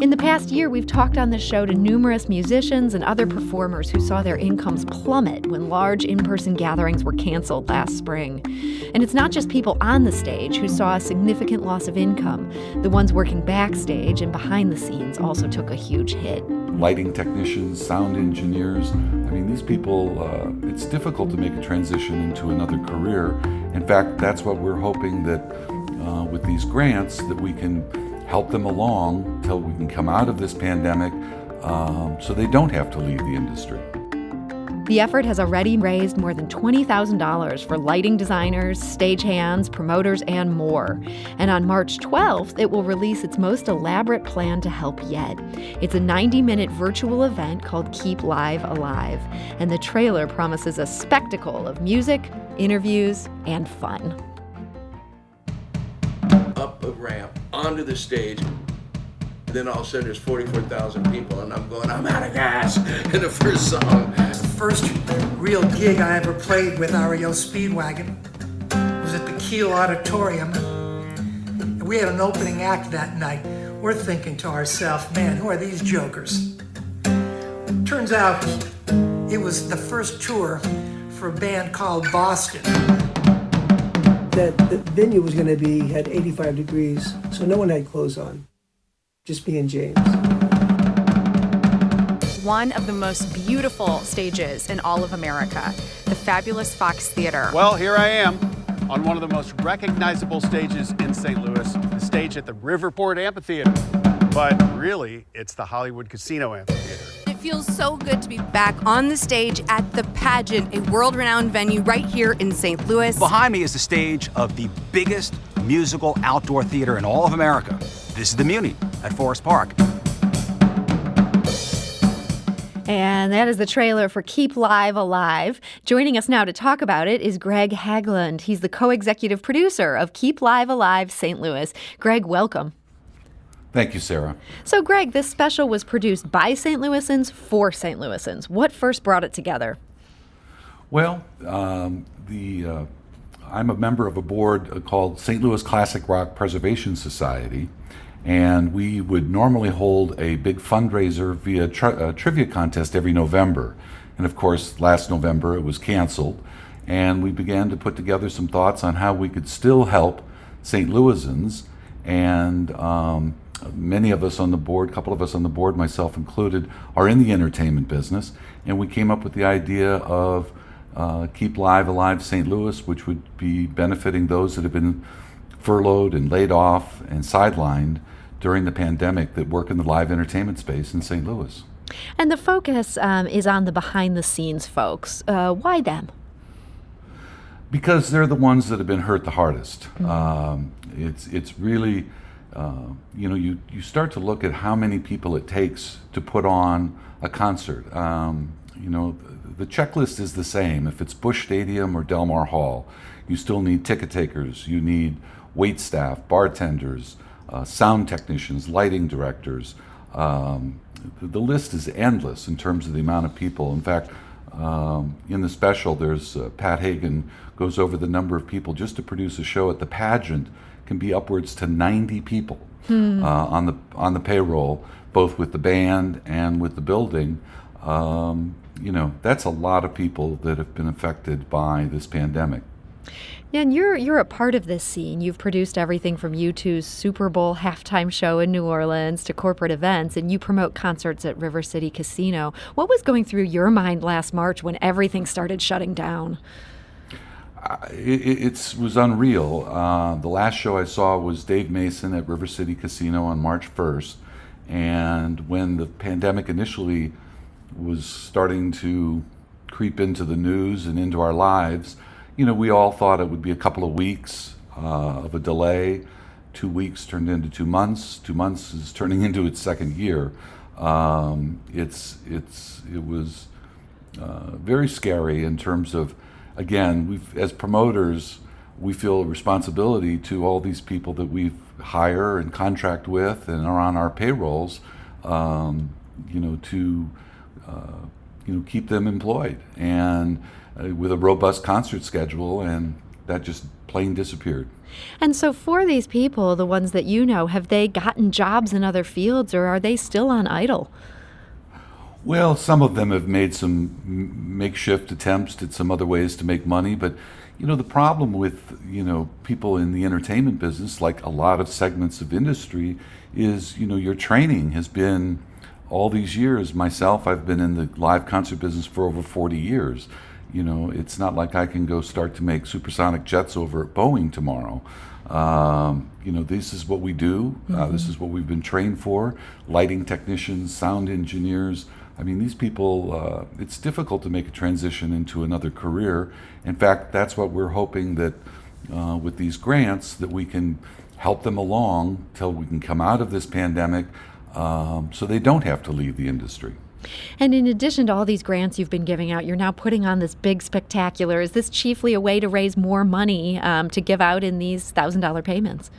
In the past year, we've talked on this show to numerous musicians and other performers who saw their incomes plummet when large in-person gatherings were canceled last spring. And it's not just people on the stage who saw a significant loss of income. The ones working backstage and behind the scenes also took a huge hit. Lighting technicians, sound engineers, these people, it's difficult to make a transition into another career. In fact, that's what we're hoping that with these grants, that we can help them along till we can come out of this pandemic so they don't have to leave the industry. The effort has already raised more than $20,000 for lighting designers, stagehands, promoters, and more. And on March 12th, it will release its most elaborate plan to help yet. It's a 90-minute virtual event called Keep Live Alive, and the trailer promises a spectacle of music, interviews, and fun. Up a ramp, onto the stage, and then all of a sudden there's 44,000 people, and I'm out of gas in the first song. The first real gig I ever played with REO Speedwagon was at the Kiel Auditorium. And we had an opening act that night. We're thinking to ourselves, man, who are these jokers? Turns out it was the first tour for a band called Boston. That the venue was going to be at 85 degrees, so no one had clothes on, just me and James. One of the most beautiful stages in all of America, the fabulous Fox Theater. Well, here I am on one of the most recognizable stages in St. Louis, the stage at the Riverport Amphitheater. But really, it's the Hollywood Casino Amphitheater. It feels so good to be back on the stage at the Pageant, a world-renowned venue right here in St. Louis. Behind me is the stage of the biggest musical outdoor theater in all of America. This is the Muni at Forest Park. And that is the trailer for Keep Live Alive. Joining us now to talk about it is Greg Hagglund. He's the co-executive producer of Keep Live Alive St. Louis. Greg, welcome. Thank you, Sarah. So, Greg, this special was produced by St. Louisans for St. Louisans. What first brought it together? Well, I'm a member of a board called St. Louis Classic Rock Preservation Society, and we would normally hold a big fundraiser via a trivia contest every November. And of course, last November it was canceled, and we began to put together some thoughts on how we could still help St. Louisans. And many of us on the board, a couple of us on the board, myself included, are in the entertainment business, and we came up with the idea of Keep Live Alive St. Louis, which would be benefiting those that have been furloughed and laid off and sidelined during the pandemic that work in the live entertainment space in St. Louis. And the focus is on the behind-the-scenes folks. Why them? Because they're the ones that have been hurt the hardest. It's really, you start to look at how many people it takes to put on a concert. The checklist is the same. If it's Busch Stadium or Del Mar Hall, you still need ticket takers, you need wait staff, bartenders, sound technicians, lighting directors. The list is endless in terms of the amount of people. In fact, in the special, there's Pat Hagglund goes over the number of people just to produce a show at the Pageant can be upwards to 90 people on the payroll, both with the band and with the building. That's a lot of people that have been affected by this pandemic. And you're a part of this scene. You've produced everything from U2's Super Bowl halftime show in New Orleans to corporate events, and you promote concerts at River City Casino. What was going through your mind last March when everything started shutting down? It was unreal. The last show I saw was Dave Mason at River City Casino on March 1st, and when the pandemic initially was starting to creep into the news and into our lives, we all thought it would be a couple of weeks of a delay. 2 weeks turned into 2 months. 2 months is turning into its second year. It was very scary in terms of, again, as promoters, we feel a responsibility to all these people that we hire and contract with and are on our payrolls, to keep them employed and with a robust concert schedule. And that just plain disappeared. And so for these people, the ones that you know, have they gotten jobs in other fields, or are they still on idle? Well, some of them have made some makeshift attempts at some other ways to make money, but the problem with, people in the entertainment business, like a lot of segments of industry, is, your training has been all these years. Myself, I've been in the live concert business for over 40 years. It's not like I can go start to make supersonic jets over at Boeing tomorrow. This is what we do. This is what we've been trained for. Lighting technicians, sound engineers. I mean, these people, it's difficult to make a transition into another career. In fact, that's what we're hoping that with these grants, that we can help them along till we can come out of this pandemic, so they don't have to leave the industry. And in addition to all these grants you've been giving out, you're now putting on this big spectacular. Is this chiefly a way to raise more money to give out in these $1,000 payments?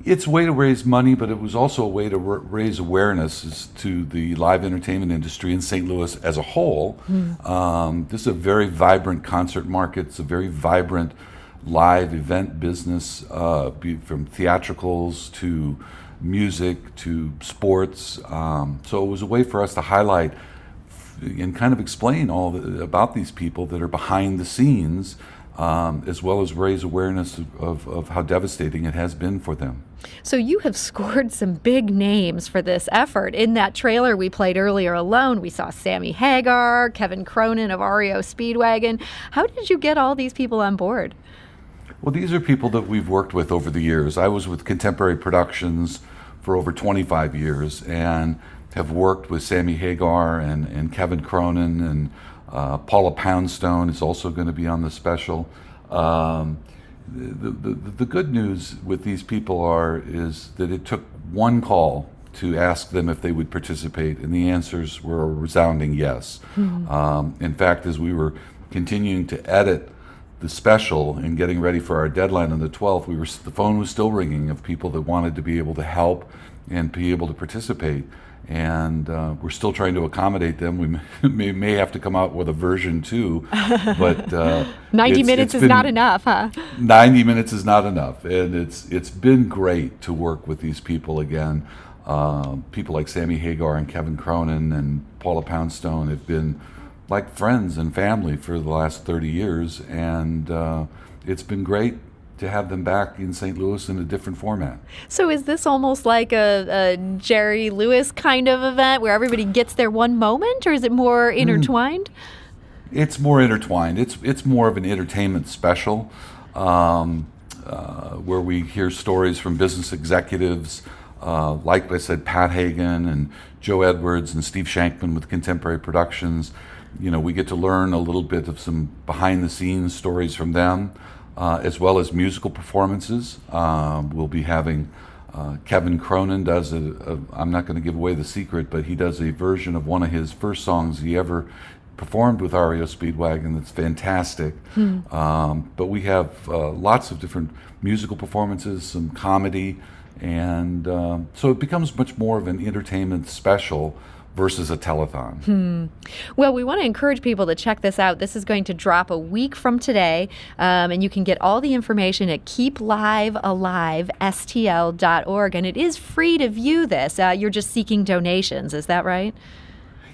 It's a way to raise money, but it was also a way to raise awareness to the live entertainment industry in St. Louis as a whole. This is a very vibrant concert market. It's a very vibrant live event business, from theatricals to music to sports. So it was a way for us to highlight and kind of explain about these people that are behind the scenes, as well as raise awareness of how devastating it has been for them. So you have scored some big names for this effort. In that trailer we played earlier alone, we saw Sammy Hagar, Kevin Cronin of REO Speedwagon. How did you get all these people on board? Well, these are people that we've worked with over the years. I was with Contemporary Productions for over 25 years and have worked with Sammy Hagar and Kevin Cronin, and Paula Poundstone is also going to be on the special. The good news with these people is that it took one call to ask them if they would participate, and the answers were a resounding yes. In fact, as we were continuing to edit the special and getting ready for our deadline on the 12th, the phone was still ringing of people that wanted to be able to help and be able to participate. And we're still trying to accommodate them. We may have to come out with a version 2, but 90 minutes is not enough, huh? 90 minutes is not enough, and it's been great to work with these people again. People like Sammy Hagar and Kevin Cronin and Paula Poundstone have been like friends and family for the last 30 years, and it's been great to have them back in St. Louis in a different format. So is this almost like a Jerry Lewis kind of event where everybody gets their one moment, or is it more intertwined? It's more intertwined. It's more of an entertainment special, where we hear stories from business executives, like I said, Pat Hagen and Joe Edwards and Steve Shankman with Contemporary Productions. We get to learn a little bit of some behind-the-scenes stories from them, as well as musical performances. We'll be having Kevin Cronin does I'm not going to give away the secret, but he does a version of one of his first songs he ever performed with REO Speedwagon that's fantastic. But we have lots of different musical performances, some comedy, and so it becomes much more of an entertainment special versus a telethon. Well, we want to encourage people to check this out. This is going to drop a week from today, and you can get all the information at keeplivealivestl.org, and it is free to view this. You're just seeking donations, is that right?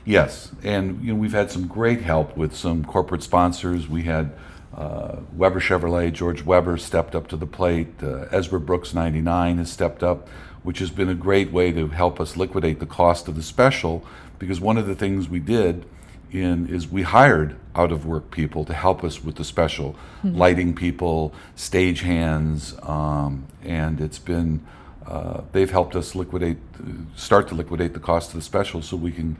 Yes, and we've had some great help with some corporate sponsors. We had Weber Chevrolet, George Weber stepped up to the plate. Ezra Brooks 99 has stepped up, which has been a great way to help us liquidate the cost of the special, because one of the things we did is we hired out-of-work people to help us with the special, lighting people, stage hands, and it's been, they've helped us start to liquidate the cost of the special so we can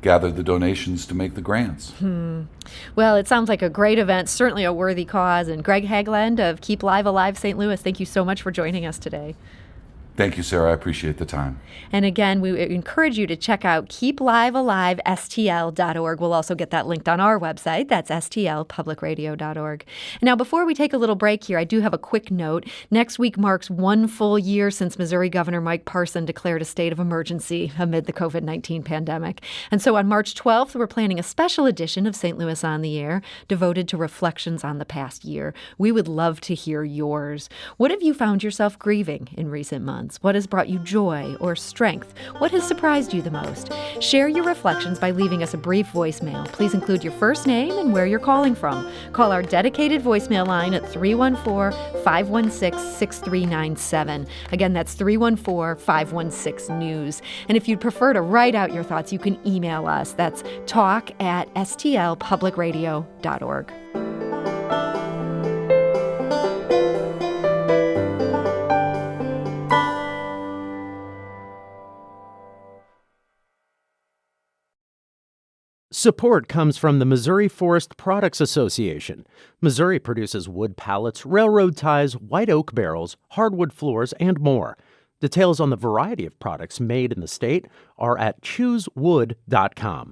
gather the donations to make the grants. Well, it sounds like a great event, certainly a worthy cause. And Greg Hagglund of Keep Live Alive St. Louis, thank you so much for joining us today. Thank you, Sarah. I appreciate the time. And again, we encourage you to check out keeplivealivestl.org. We'll also get that linked on our website. That's stlpublicradio.org. Now, before we take a little break here, I do have a quick note. Next week marks 1 full year since Missouri Governor Mike Parson declared a state of emergency amid the COVID-19 pandemic. And so on March 12th, we're planning a special edition of St. Louis on the Air devoted to reflections on the past year. We would love to hear yours. What have you found yourself grieving in recent months? What has brought you joy or strength? What has surprised you the most? Share your reflections by leaving us a brief voicemail. Please include your first name and where you're calling from. Call our dedicated voicemail line at 314-516-6397. Again, that's 314-516-NEWS. And if you'd prefer to write out your thoughts, you can email us. That's talk@stlpublicradio.org. Support comes from the Missouri Forest Products Association. Missouri produces wood pallets, railroad ties, white oak barrels, hardwood floors, and more. Details on the variety of products made in the state are at choosewood.com.